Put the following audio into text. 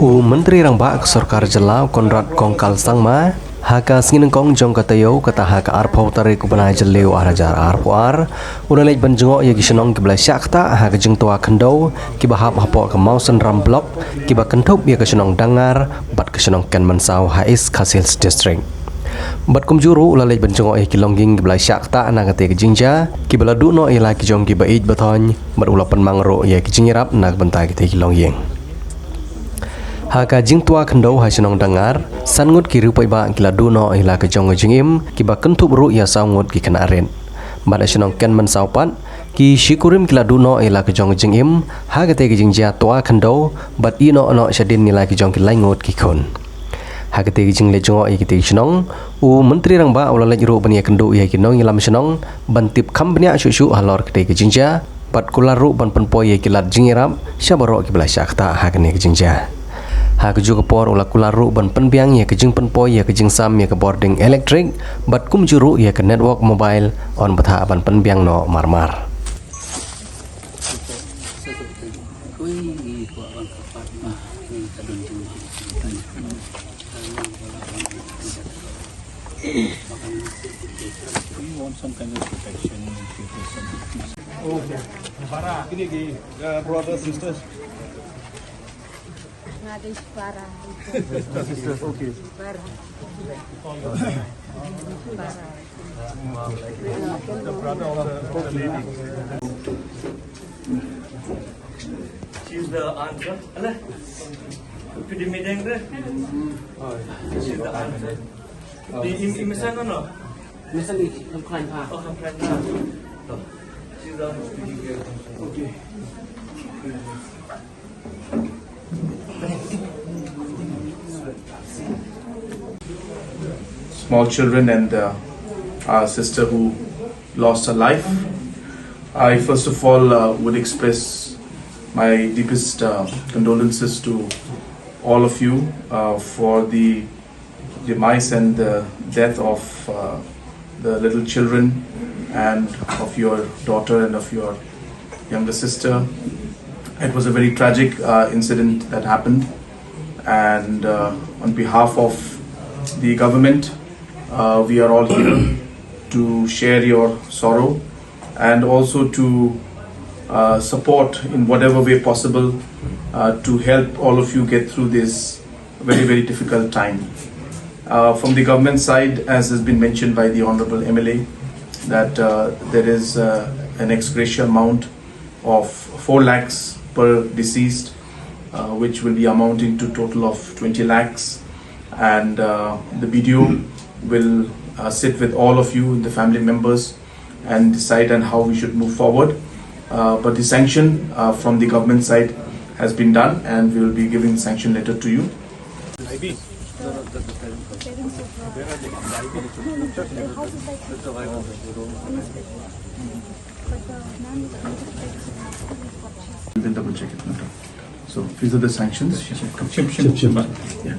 Myntri Rangbah Sarkar Jelau Konrad Kongkal Sangma Haka Singin Kong Jong Katayo Kata Haka Arpo Tari Kubana Jeleu Arajar Arpoar Una Leit Jngoh Yagi Shenong Kibla Shakta Haka Jingtua Kendo Kibahap Hapo Ke Mausen Ram Blok Kiba Kentup Yaga Shenong Dangar Bat Ke Shenong Kenmensaw Hais Kasils District Bat kumjuru ulalai benjongok kilongging kibla syakta nagate ke Jingiarap kibla duno ila kijong kiba ij batony bat ulapan mangro ya ke Jingiarap nag bentai ke kilongging Haka jingtua kendo ha senong Dangar sangut ki rupai ba kila duno ila ke Jngoh jingim kiba kentup ru ya saungut ki kenaren bat senong Kenmensaw pat ki shikurim kila duno ila ke Jngoh jingim hagate ke Jingiarap tua kendo bat ino ono syadin nila ki jong ki laingut ki kon Hagate Jing Jngoh Yaki Shenong Myntri Rangbah ulalai ru bania kendo Yaki Nong Yilam Shenong Bantip Kambnia Shushu Halor Kete Jingiarap Pat Kularu Ban Penpoy Yaki Lat Jingiarap Syabaro Kibla Syakta Hagane Jingiarap Hak juga por ulah Kularu Ban Penbiang Yaki Jingpynmang Yaki Jingsam Yaki boarding electric Bat kumjuru Yaki network mobile On Batha Ban Penbiang No Marmar We want some kind of protection. Okay. Para, ini brothers, sisters. Ada para. Sisters, okay. Para. The brother of the lady. She's the aunt. Alah. Pidi medeng deh. She's the aunt. Di misan no? Misan di Kamklan pa. Oh, Kamklan pa. She's the aunt. Okay. Small children and our sister who lost her life. I first of all would express my deepest condolences to all of you for the demise and the death of the little children and of your daughter and of your younger sister. It was a very tragic incident that happened, and on behalf of the government, we are all here to share your sorrow and also to support in whatever way possible to help all of you get through this very, very difficult time. From the government side, as has been mentioned by the Honorable MLA, that there is an ex gratia amount of 4 lakhs per deceased, which will be amounting to total of 20 lakhs. And the BDO will sit with all of you, the family members, and decide on how we should move forward. But the sanction from the government side has been done, and we will be giving the sanction letter to you. You can double check it. So these are the sanctions. Yeah.